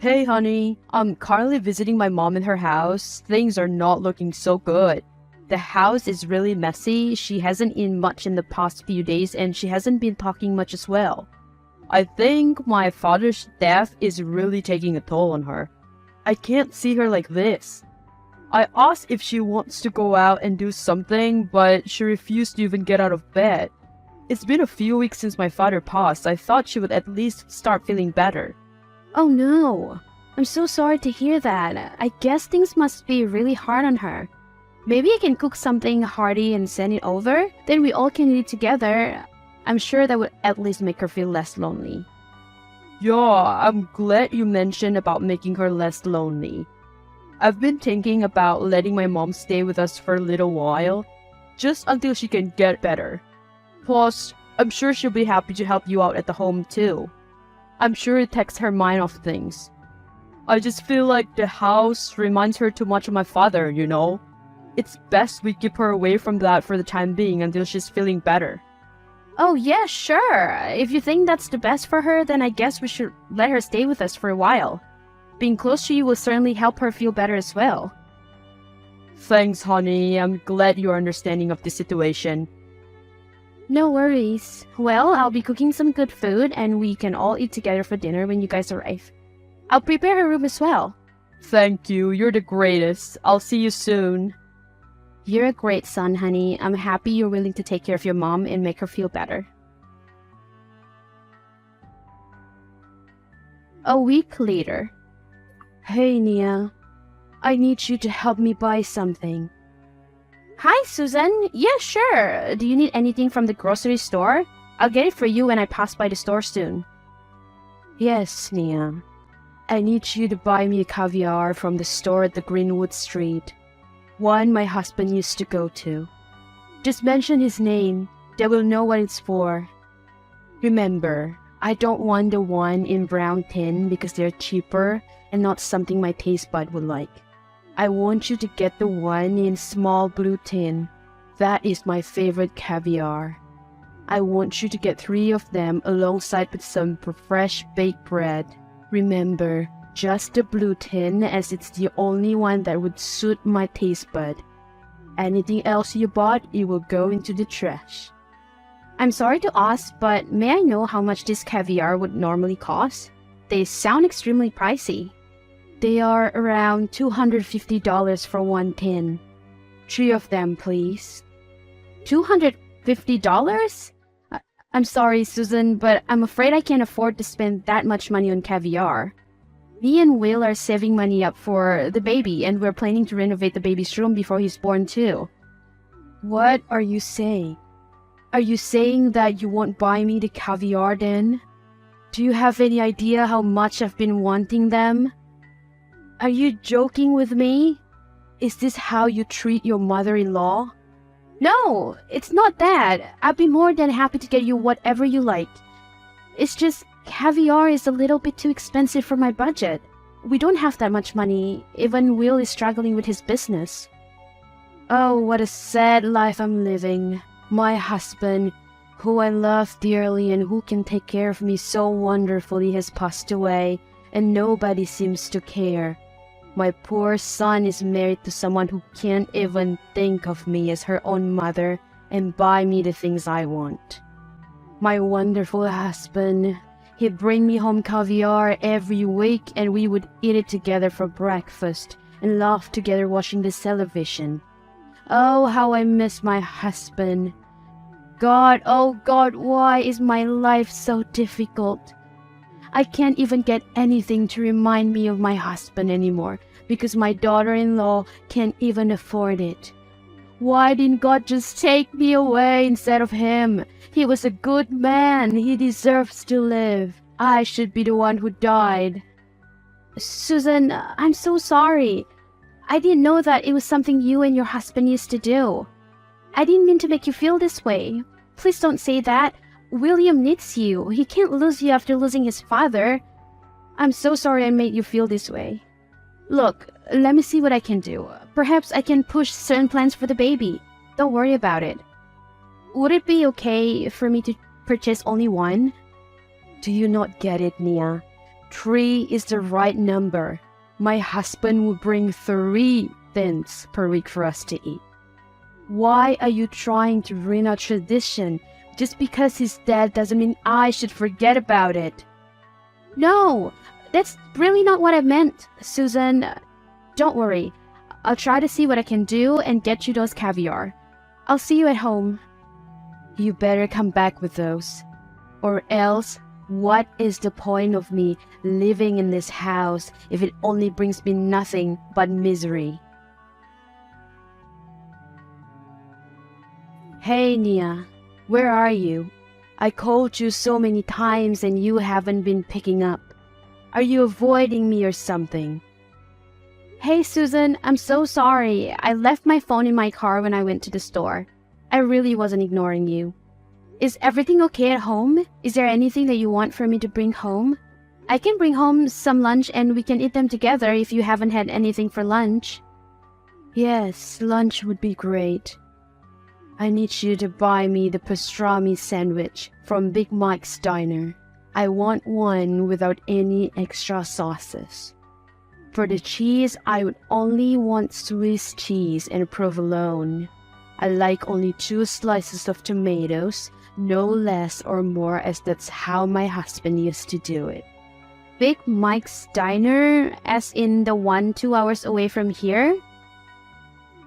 Hey honey, I'm currently visiting my mom in her house. Things are not looking so good. The house is really messy. She hasn't eaten much in the past few days and she hasn't been talking much as well. I think my father's death is really taking a toll on her. I can't see her like this. I asked if she wants to go out and do something, but she refused to even get out of bed. It's been a few weeks since my father passed. I thought she would at least start feeling better. Oh no, I'm so sorry to hear that. I guess things must be really hard on her. Maybe I can cook something hearty and send it over, then we all can eat together. I'm sure that would at least make her feel less lonely. Yeah, I'm glad you mentioned about making her less lonely. I've been thinking about letting my mom stay with us for a little while, just until she can get better. Plus, I'm sure she'll be happy to help you out at the home too. I'm sure it takes her mind off things. I just feel like the house reminds her too much of my father, you know? It's best we keep her away from that for the time being until she's feeling better. Oh yeah, sure. If you think that's the best for her, then I guess we should let her stay with us for a while. Being close to you will certainly help her feel better as well. Thanks, honey. I'm glad you're understanding of the situation. No worries. Well, I'll be cooking some good food and we can all eat together for dinner when you guys arrive. I'll prepare her room as well. Thank you. You're the greatest. I'll see you soon. You're a great son, honey. I'm happy you're willing to take care of your mom and make her feel better. A week later. Hey, Nia. I need you to help me buy something. Hi, Susan. Yeah, sure. Do you need anything from the grocery store? I'll get it for you when I pass by the store soon. Yes, Nia. I need you to buy me a caviar from the store at the Greenwood Street. One my husband used to go to. Just mention his name. They will know what it's for. Remember, I don't want the one in brown tin because they're cheaper and not something my taste bud would like. I want you to get the one in small blue tin. That is my favorite caviar. I want you to get 3 of them alongside with some fresh baked bread. Remember, just the blue tin as it's the only one that would suit my taste bud. Anything else you bought, it will go into the trash. I'm sorry to ask, but may I know how much this caviar would normally cost? They sound extremely pricey. They are around $250 for one tin. 3 of them, please. $250? I'm sorry, Susan, but I'm afraid I can't afford to spend that much money on caviar. Me and Will are saving money up for the baby, and we're planning to renovate the baby's room before he's born too. What are you saying? Are you saying that you won't buy me the caviar then? Do you have any idea how much I've been wanting them? Are you joking with me? Is this how you treat your mother-in-law? No, it's not that. I'd be more than happy to get you whatever you like. It's just caviar is a little bit too expensive for my budget. We don't have that much money. Even Will is struggling with his business. Oh, what a sad life I'm living. My husband, who I love dearly and who can take care of me so wonderfully, has passed away, and nobody seems to care. My poor son is married to someone who can't even think of me as her own mother and buy me the things I want. My wonderful husband, he'd bring me home caviar every week and we would eat it together for breakfast and laugh together watching the television. Oh, how I miss my husband. God, oh God, why is my life so difficult? I can't even get anything to remind me of my husband anymore because my daughter-in-law can't even afford it. Why didn't God just take me away instead of him? He was a good man. He deserves to live. I should be the one who died. Susan, I'm so sorry. I didn't know that it was something you and your husband used to do. I didn't mean to make you feel this way. Please don't say that. William needs you. He can't lose you after losing his father. I'm so sorry I made you feel this way. Look, let me see what I can do. Perhaps I can push certain plans for the baby. Don't worry about it. Would it be okay for me to purchase only one? Do you not get it, Nia? 3 is the right number. My husband will bring 3 things per week for us to eat. Why are you trying to ruin our tradition? Just because he's dead doesn't mean I should forget about it. No, that's really not what I meant, Susan. Don't worry. I'll try to see what I can do and get you those caviar. I'll see you at home. You better come back with those. Or else, what is the point of me living in this house if it only brings me nothing but misery? Hey, Nia. Where are you? I called you so many times and you haven't been picking up. Are you avoiding me or something? Hey, Susan, I'm so sorry. I left my phone in my car when I went to the store. I really wasn't ignoring you. Is everything okay at home? Is there anything that you want for me to bring home? I can bring home some lunch and we can eat them together if you haven't had anything for lunch. Yes, lunch would be great. I need you to buy me the pastrami sandwich from Big Mike's Diner. I want one without any extra sauces. For the cheese, I would only want Swiss cheese and provolone. I like only 2 slices of tomatoes, no less or more, as that's how my husband used to do it. Big Mike's Diner, as in the one 2 hours away from here?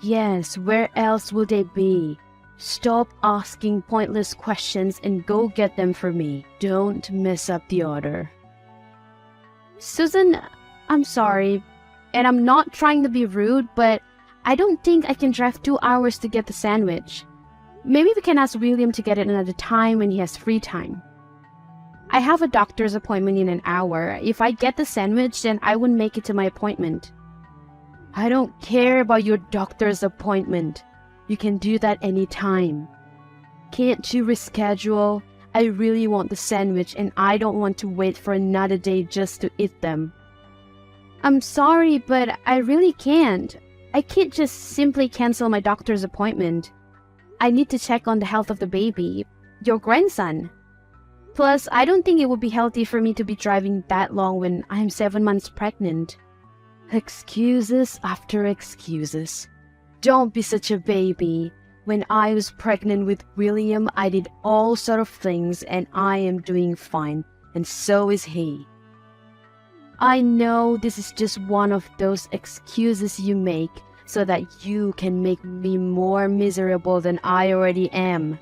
Yes, where else would they be? Stop asking pointless questions and go get them for me. Don't mess up the order. Susan, I'm sorry, and I'm not trying to be rude, but I don't think I can drive 2 hours to get the sandwich. Maybe we can ask William to get it another time when he has free time. I have a doctor's appointment in an hour. If I get the sandwich, then I wouldn't make it to my appointment. I don't care about your doctor's appointment. You can do that anytime. Can't you reschedule? I really want the sandwich and I don't want to wait for another day just to eat them. I'm sorry, but I really can't. I can't just simply cancel my doctor's appointment. I need to check on the health of the baby, your grandson. Plus, I don't think it would be healthy for me to be driving that long when I'm 7 months pregnant. Excuses after excuses. Don't be such a baby. When I was pregnant with William, I did all sort of things and I am doing fine, and so is he. I know this is just one of those excuses you make so that you can make me more miserable than I already am.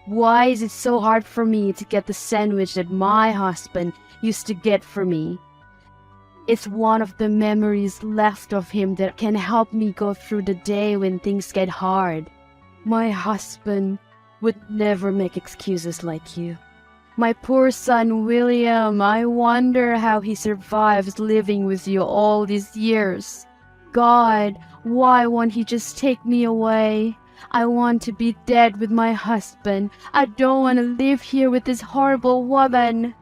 Why is it so hard for me to get the sandwich that my husband used to get for me? It's one of the memories left of him that can help me go through the day when things get hard. My husband would never make excuses like you. My poor son William, I wonder how he survives living with you all these years. God, why won't he just take me away? I want to be dead with my husband. I don't want to live here with this horrible woman.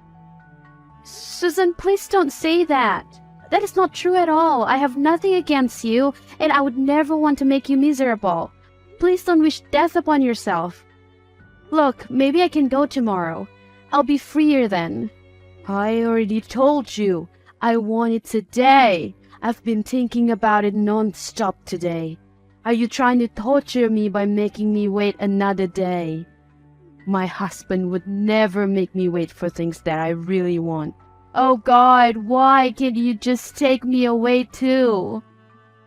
Susan, please don't say that. That is not true at all. I have nothing against you, and I would never want to make you miserable. Please don't wish death upon yourself. Look, maybe I can go tomorrow. I'll be freer then. I already told you. I want it today. I've been thinking about it non-stop today. Are you trying to torture me by making me wait another day? My husband would never make me wait for things that I really want. Oh God, why can't you just take me away too?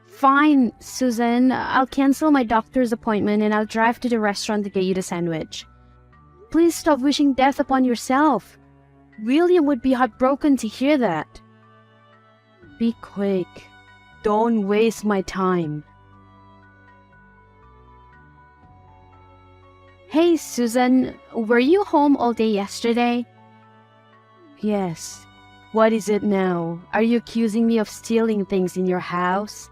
Fine, Susan. I'll cancel my doctor's appointment and I'll drive to the restaurant to get you the sandwich. Please stop wishing death upon yourself. William would be heartbroken to hear that. Be quick. Don't waste my time. Hey, Susan. Were you home all day yesterday? Yes. What is it now? Are you accusing me of stealing things in your house?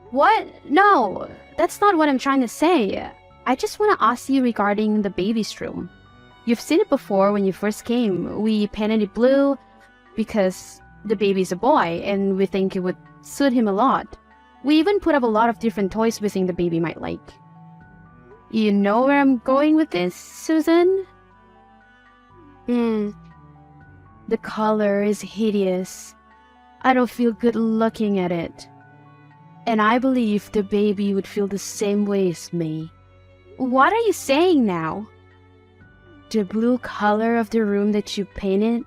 What? No, that's not what I'm trying to say. I just want to ask you regarding the baby's room. You've seen it before when you first came. We painted it blue because the baby's a boy and we think it would suit him a lot. We even put up a lot of different toys we think the baby might like. You know where I'm going with this, Susan? The color is hideous. I don't feel good looking at it. And I believe the baby would feel the same way as me. What are you saying now? The blue color of the room that you painted,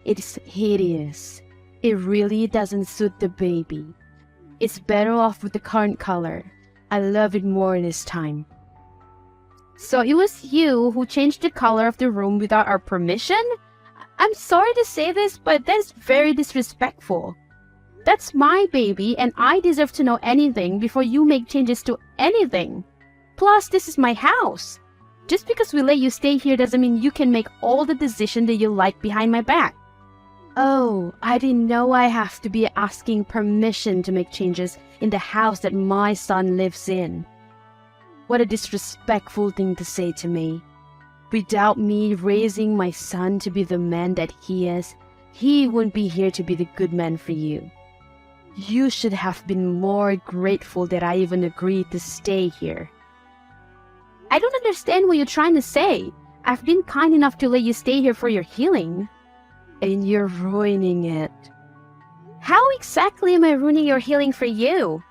it's hideous. It really doesn't suit the baby. It's better off with the current color. I love it more this time. So it was you who changed the color of the room without our permission? I'm sorry to say this, but that's very disrespectful. That's my baby, and I deserve to know anything before you make changes to anything. Plus, this is my house. Just because we let you stay here doesn't mean you can make all the decisions that you like behind my back. Oh, I didn't know I have to be asking permission to make changes in the house that my son lives in. What a disrespectful thing to say to me. Without me raising my son to be the man that he is, he wouldn't be here to be the good man for you. You should have been more grateful that I even agreed to stay here. I don't understand what you're trying to say. I've been kind enough to let you stay here for your healing. And you're ruining it. How exactly am I ruining your healing for you?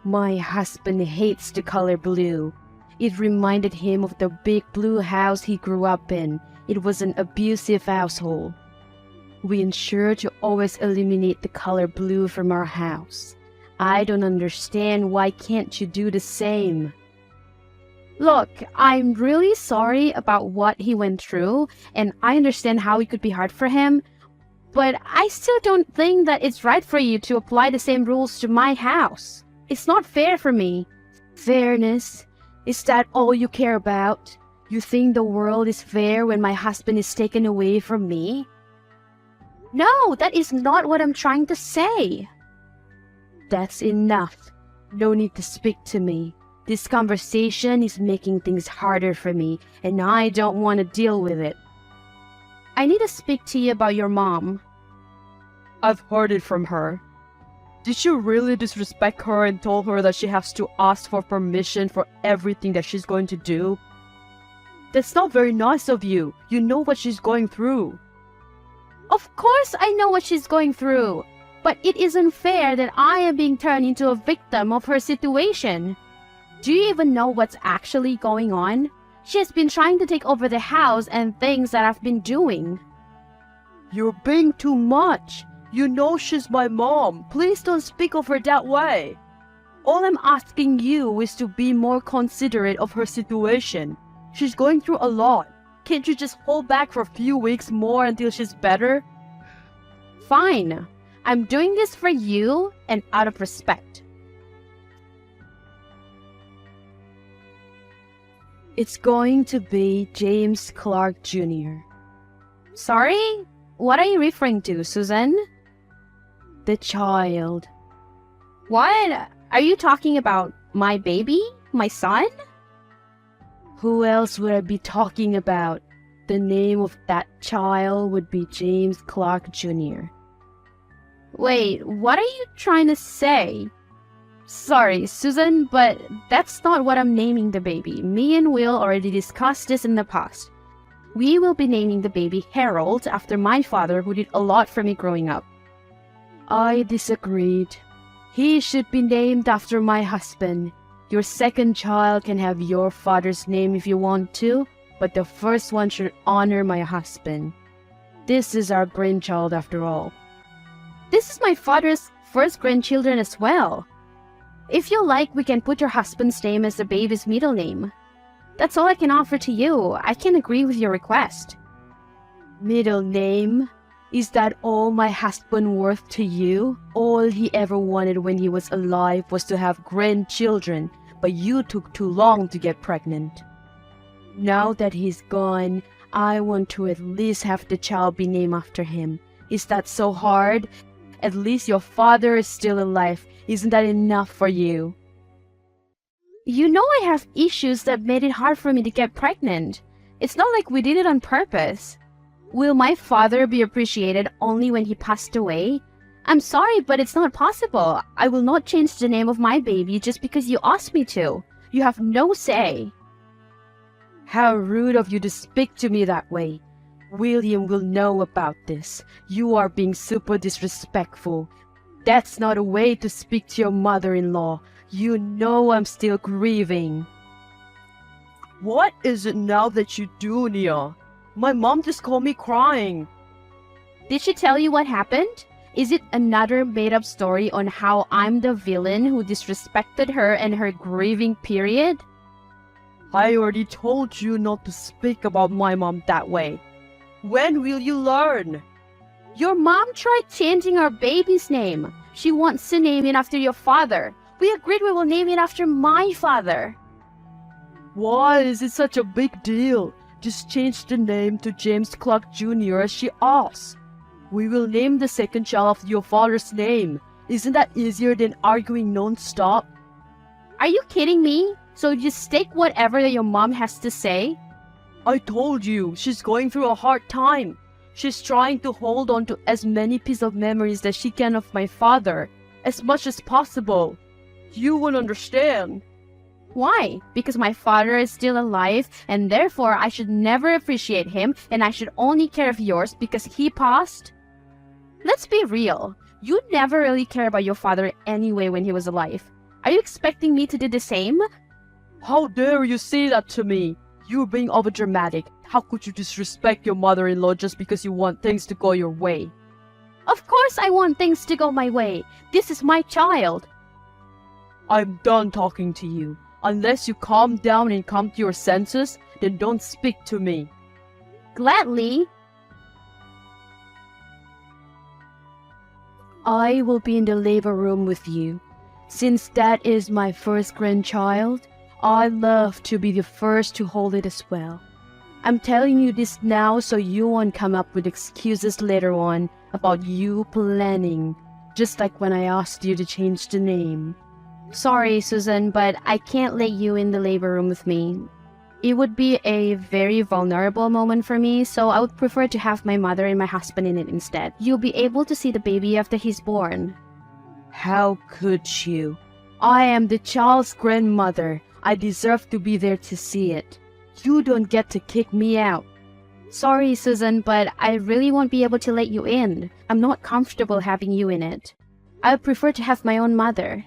My husband hates the color blue. It reminded him of the big blue house he grew up in. It was an abusive household. We ensure to always eliminate the color blue from our house. I don't understand why can't you do the same? Look, I'm really sorry about what he went through, and I understand how it could be hard for him, but I still don't think that it's right for you to apply the same rules to my house. It's not fair for me. Fairness? Is that all you care about? You think the world is fair when my husband is taken away from me? No, that is not what I'm trying to say. That's enough. No need to speak to me. This conversation is making things harder for me, and I don't want to deal with it. I need to speak to you about your mom. I've heard it from her. Did you really disrespect her and told her that she has to ask for permission for everything that she's going to do? That's not very nice of you. You know what she's going through. Of course I know what she's going through, but it isn't fair that I am being turned into a victim of her situation. Do you even know what's actually going on? She has been trying to take over the house and things that I've been doing. You're being too much. You know she's my mom. Please don't speak of her that way. All I'm asking you is to be more considerate of her situation. She's going through a lot. Can't you just hold back for a few weeks more until she's better? Fine. I'm doing this for you and out of respect. It's going to be James Clark Jr. Sorry? What are you referring to, Susan? The child. What? Are you talking about my baby? My son? Who else would I be talking about? The name of that child would be James Clark Jr. Wait, what are you trying to say? Sorry, Susan, but that's not what I'm naming the baby. Me and Will already discussed this in the past. We will be naming the baby Harold after my father, who did a lot for me growing up. I disagreed. He should be named after my husband. Your second child can have your father's name if you want to, but the first one should honor my husband. This is our grandchild after all. This is my father's first grandchildren as well. If you like, we can put your husband's name as the baby's middle name. That's all I can offer to you. I can agree with your request. Middle name? Is that all my husband worth to you? All he ever wanted when he was alive was to have grandchildren, but you took too long to get pregnant. Now that he's gone, I want to at least have the child be named after him. Is that so hard? At least your father is still alive. Isn't that enough for you? You know I have issues that made it hard for me to get pregnant. It's not like we did it on purpose. Will my father be appreciated only when he passed away? I'm sorry, but it's not possible. I will not change the name of my baby just because you asked me to. You have no say. How rude of you to speak to me that way. William will know about this. You are being super disrespectful. That's not a way to speak to your mother-in-law. You know I'm still grieving. What is it now that you do, Nia? My mom just called me crying. Did she tell you what happened? Is it another made-up story on how I'm the villain who disrespected her and her grieving period? I already told you not to speak about my mom that way. When will you learn? Your mom tried changing our baby's name. She wants to name it after your father. We agreed we will name it after my father. Why is it such a big deal? Just change the name to James Clark Jr. as she asked. We will name the second child after your father's name. Isn't that easier than arguing non-stop? Are you kidding me? So just take whatever your mom has to say? I told you, she's going through a hard time. She's trying to hold on to as many pieces of memories that she can of my father, as much as possible. You won't understand. Why? Because my father is still alive, and therefore I should never appreciate him, and I should only care of yours because he passed? Let's be real. You never really cared about your father anyway when he was alive. Are you expecting me to do the same? How dare you say that to me? You're being overdramatic. How could you disrespect your mother-in-law just because you want things to go your way? Of course I want things to go my way. This is my child. I'm done talking to you. Unless you calm down and come to your senses, then don't speak to me. Gladly. I will be in the labor room with you. Since that is my first grandchild, I love to be the first to hold it as well. I'm telling you this now so you won't come up with excuses later on about you planning, just like when I asked you to change the name. Sorry, Susan, but I can't let you in the labor room with me. It would be a very vulnerable moment for me, so I would prefer to have my mother and my husband in it instead. You'll be able to see the baby after he's born. How could you? I am the child's grandmother. I deserve to be there to see it. You don't get to kick me out. Sorry, Susan, but I really won't be able to let you in. I'm not comfortable having you in it. I would prefer to have my own mother.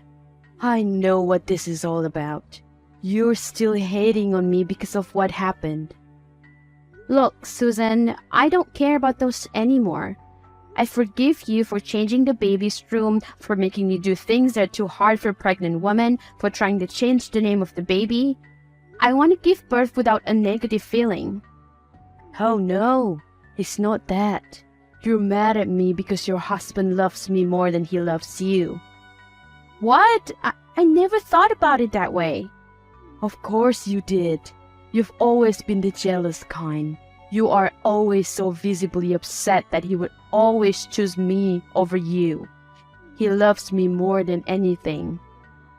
I know what this is all about. You're still hating on me because of what happened. Look, Susan, I don't care about those anymore. I forgive you for changing the baby's room, for making me do things that are too hard for a pregnant woman, for trying to change the name of the baby. I want to give birth without a negative feeling. Oh no, it's not that. You're mad at me because your husband loves me more than he loves you. What? I never thought about it that way. Of course you did. You've always been the jealous kind. You are always so visibly upset that he would always choose me over you. He loves me more than anything.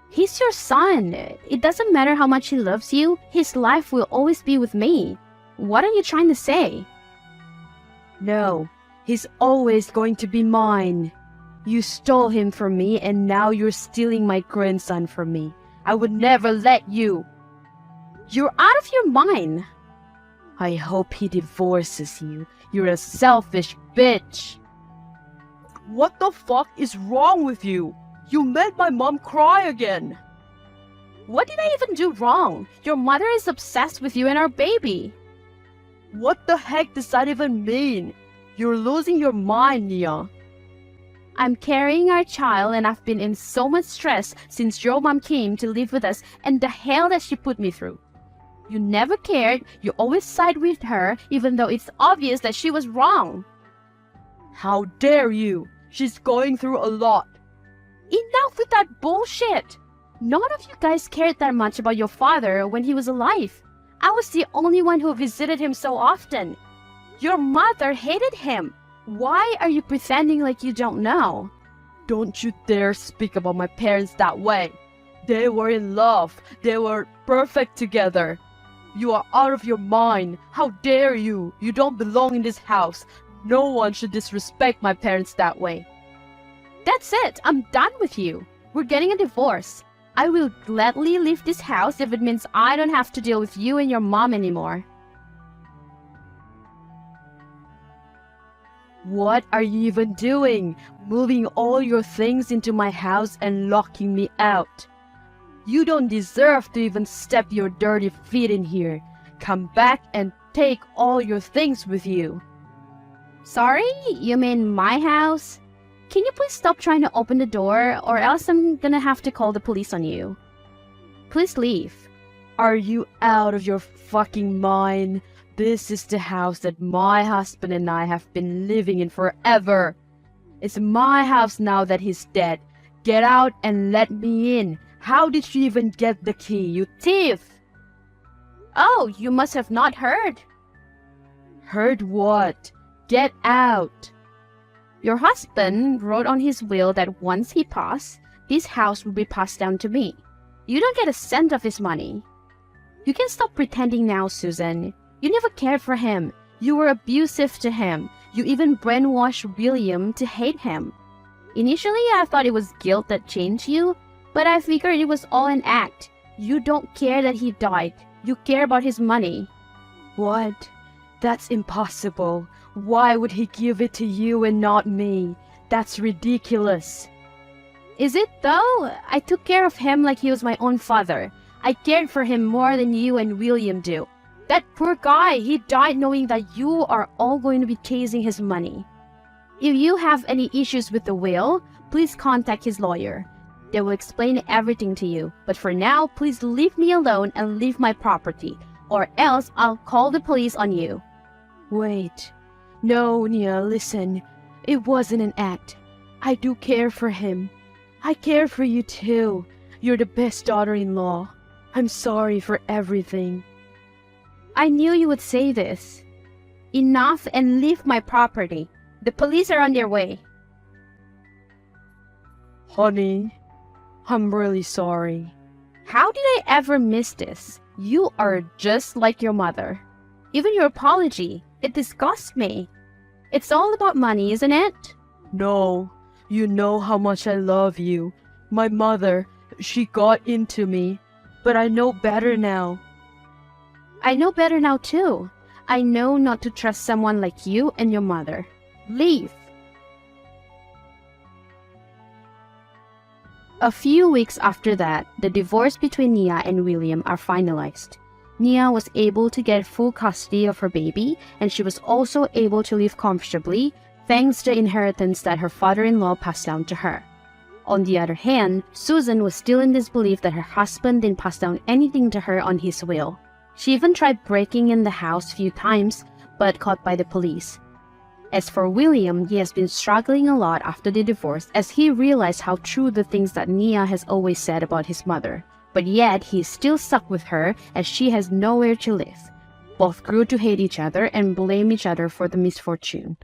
He's your son. It doesn't matter how much he loves you. His life will always be with me. What are you trying to say? No, he's always going to be mine. You stole him from me and now you're stealing my grandson from me. I would never let you. You're out of your mind. I hope he divorces you. You're a selfish bitch. What the fuck is wrong with you? You made my mom cry again. What did I even do wrong? Your mother is obsessed with you and our baby. What the heck does that even mean? You're losing your mind, Nia. I'm carrying our child and I've been in so much stress since your mom came to live with us and the hell that she put me through. You never cared, you always side with her even though it's obvious that she was wrong. How dare you? She's going through a lot. Enough with that bullshit! None of you guys cared that much about your father when he was alive. I was the only one who visited him so often. Your mother hated him. Why are you pretending like you don't know? Don't you dare speak about my parents that way. They were in love. They were perfect together. You are out of your mind. How dare you? You don't belong in this house. No one should disrespect my parents that way. That's it. I'm done with you. We're getting a divorce. I will gladly leave this house if it means I don't have to deal with you and your mom anymore. What are you even doing? Moving all your things into my house and locking me out. You don't deserve to even step your dirty feet in here. Come back and take all your things with you. Sorry? You mean my house? Can you please stop trying to open the door, or else I'm gonna have to call the police on you. Please leave. Are you out of your fucking mind? This is the house that my husband and I have been living in forever. It's my house now that he's dead. Get out and let me in. How did you even get the key, you thief? Oh, you must have not heard. Heard what? Get out. Your husband wrote on his will that once he passed, this house will be passed down to me. You don't get a cent of his money. You can stop pretending now, Susan. You never cared for him. You were abusive to him. You even brainwashed William to hate him. Initially, I thought it was guilt that changed you, but I figured it was all an act. You don't care that he died. You care about his money. What? That's impossible. Why would he give it to you and not me? That's ridiculous. Is it though? I took care of him like he was my own father. I cared for him more than you and William do. That poor guy, he died knowing that you are all going to be chasing his money. If you have any issues with the will, please contact his lawyer. They will explain everything to you. But for now, please leave me alone and leave my property, or else I'll call the police on you. Wait. No, Nia, listen. It wasn't an act. I do care for him. I care for you too. You're the best daughter-in-law. I'm sorry for everything. I knew you would say this. Enough and leave my property. The police are on their way. Honey, I'm really sorry. How did I ever miss this? You are just like your mother. Even your apology, it disgusts me. It's all about money, isn't it? No, you know how much I love you. My mother, she got into me, but I know better now. I know better now too. I know not to trust someone like you and your mother. Leave. A few weeks after that, the divorce between Nia and William are finalized. Nia was able to get full custody of her baby, and she was also able to live comfortably thanks to the inheritance that her father-in-law passed down to her. On the other hand, Susan was still in disbelief that her husband didn't pass down anything to her on his will. She even tried breaking in the house a few times, but caught by the police. As for William, he has been struggling a lot after the divorce as he realized how true the things that Nia has always said about his mother. But yet, he is still stuck with her as she has nowhere to live. Both grew to hate each other and blame each other for the misfortune.